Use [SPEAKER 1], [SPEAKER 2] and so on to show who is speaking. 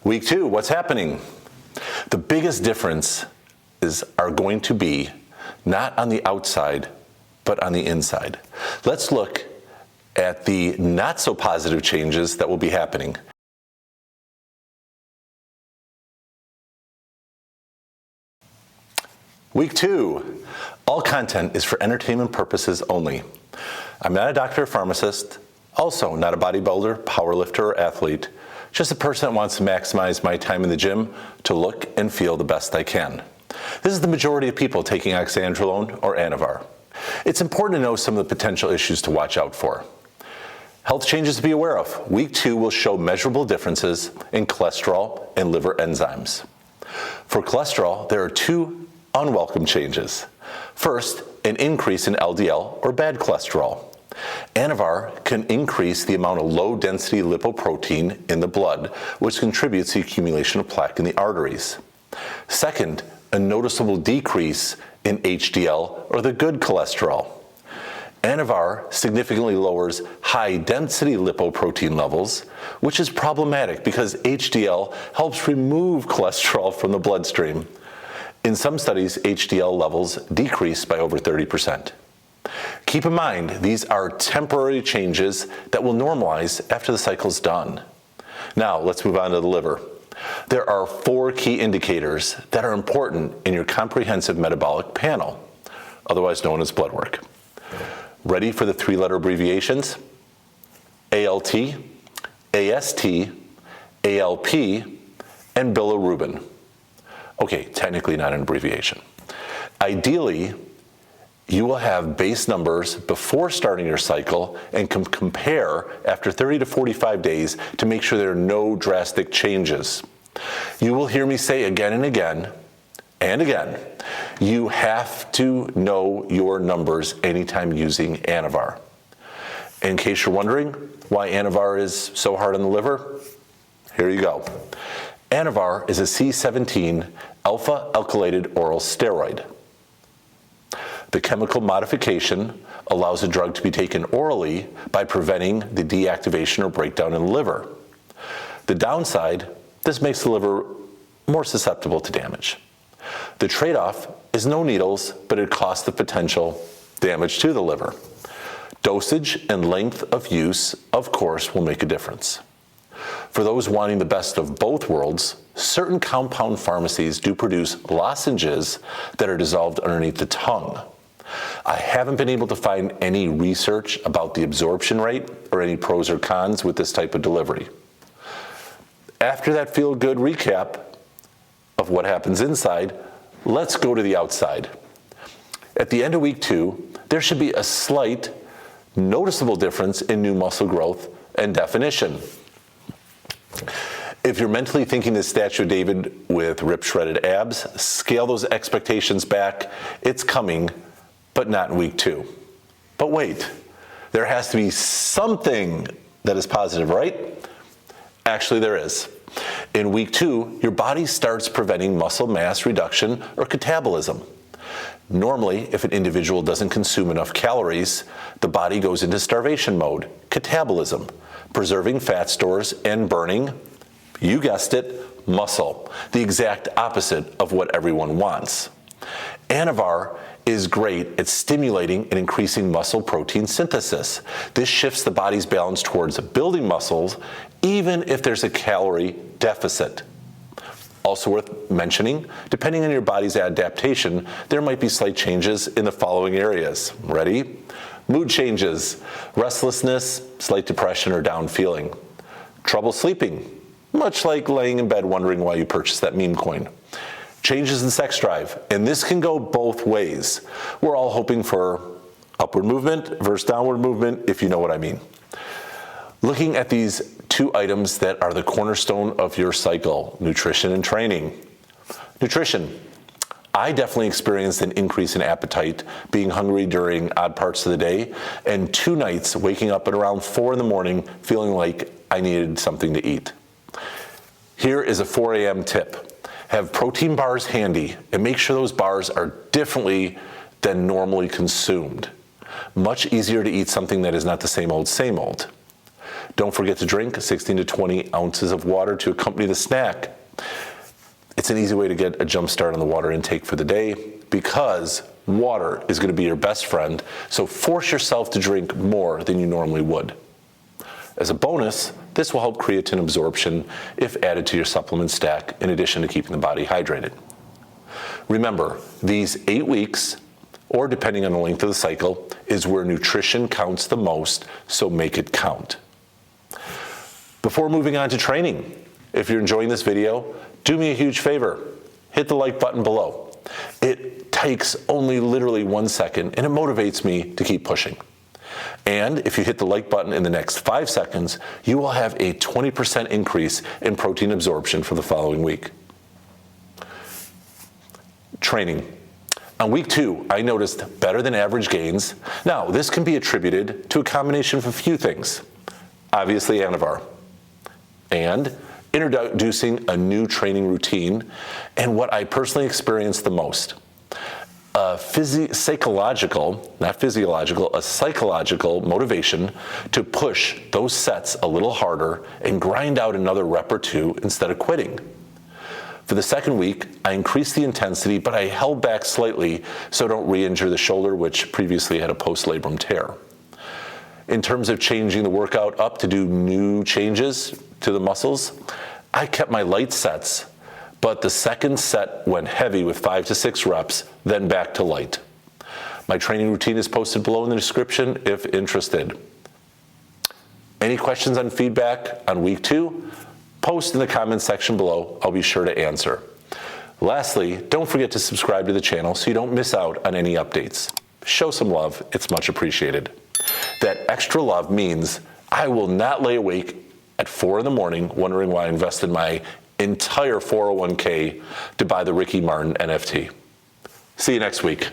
[SPEAKER 1] Week 2, what's happening? The biggest differences are going to be not on the outside, but on the inside. Let's look at the not so positive changes that will be happening. Week 2, all content is for entertainment purposes only. I'm not a doctor or pharmacist, also not a bodybuilder, powerlifter, or athlete, just a person that wants to maximize my time in the gym to look and feel the best I can. This is the majority of people taking Oxandrolone or Anavar. It's important to know some of the potential issues to watch out for. Health changes to be aware of. Week 2 will show measurable differences in cholesterol and liver enzymes. For cholesterol, there are 2 unwelcome changes. First, an increase in LDL or bad cholesterol. Anavar can increase the amount of low-density lipoprotein in the blood, which contributes to the accumulation of plaque in the arteries. Second, a noticeable decrease in HDL or the good cholesterol. Anavar significantly lowers high-density lipoprotein levels, which is problematic because HDL helps remove cholesterol from the bloodstream. In some studies, HDL levels decrease by over 30%. Keep in mind, these are temporary changes that will normalize after the cycle's done. Now, let's move on to the liver. There are 4 key indicators that are important in your comprehensive metabolic panel, otherwise known as blood work. Ready for the 3-letter abbreviations? ALT, AST, ALP, and bilirubin. Okay, technically not an abbreviation. Ideally, you will have base numbers before starting your cycle and can compare after 30 to 45 days to make sure there are no drastic changes. You will hear me say again and again, you have to know your numbers anytime using Anavar. In case you're wondering why Anavar is so hard on the liver, here you go. Anavar is a C17 alpha alkylated oral steroid. The chemical modification allows a drug to be taken orally by preventing the deactivation or breakdown in the liver. The downside, this makes the liver more susceptible to damage. The trade-off is no needles, but it costs the potential damage to the liver. Dosage and length of use, of course, will make a difference. For those wanting the best of both worlds, certain compound pharmacies do produce lozenges that are dissolved underneath the tongue. I haven't been able to find any research about the absorption rate or any pros or cons with this type of delivery. After that feel-good recap of what happens inside, let's go to the outside. At the end of week 2, there should be a slight, noticeable difference in new muscle growth and definition. If you're mentally thinking the Statue of David with ripped, shredded abs, scale those expectations back. It's coming, but not in week 2. But wait, there has to be something that is positive, right? Actually, there is. In week 2, your body starts preventing muscle mass reduction or catabolism. Normally, if an individual doesn't consume enough calories, the body goes into starvation mode, catabolism, preserving fat stores and burning, you guessed it, muscle, the exact opposite of what everyone wants. Anavar is great at stimulating and increasing muscle protein synthesis. This shifts the body's balance towards building muscles, even if there's a calorie deficit. Also worth mentioning, depending on your body's adaptation, there might be slight changes in the following areas. Ready? Mood changes, restlessness, slight depression or down feeling. Trouble sleeping, much like laying in bed wondering why you purchased that meme coin. Changes in sex drive, and this can go both ways. We're all hoping for upward movement versus downward movement, if you know what I mean. Looking at these 2 items that are the cornerstone of your cycle, nutrition and training. Nutrition. I definitely experienced an increase in appetite, being hungry during odd parts of the day, and 2 nights waking up at around 4 in the morning feeling like I needed something to eat. Here is a 4 a.m. tip. Have protein bars handy and make sure those bars are differently than normally consumed. Much easier to eat something that is not the same old, same old. Don't forget to drink 16 to 20 ounces of water to accompany the snack. It's an easy way to get a jump start on the water intake for the day because water is going to be your best friend, so force yourself to drink more than you normally would. As a bonus, this will help creatine absorption if added to your supplement stack in addition to keeping the body hydrated. Remember, these 8 weeks, or depending on the length of the cycle, is where nutrition counts the most, so make it count. Before moving on to training, if you're enjoying this video, do me a huge favor, hit the like button below. It takes only literally 1 second and it motivates me to keep pushing. And if you hit the like button in the next 5 seconds, you will have a 20% increase in protein absorption for the following week. Training. On week 2, I noticed better than average gains. Now, this can be attributed to a combination of a few things. Obviously, Anavar. And introducing a new training routine, and what I personally experienced the most, a psychological motivation to push those sets a little harder and grind out another rep or two instead of quitting. For the second week, I increased the intensity, but I held back slightly so I don't re-injure the shoulder, which previously had a post-labrum tear. In terms of changing the workout up to do new changes to the muscles, I kept my light sets, but the second set went heavy with 5 to 6 reps, then back to light. My training routine is posted below in the description if interested. Any questions on feedback on week 2? Post in the comments section below. I'll be sure to answer. Lastly, don't forget to subscribe to the channel so you don't miss out on any updates. Show some love. It's much appreciated. That extra love means I will not lay awake at 4 in the morning wondering why I invested my entire 401k to buy the Ricky Martin NFT. See you next week.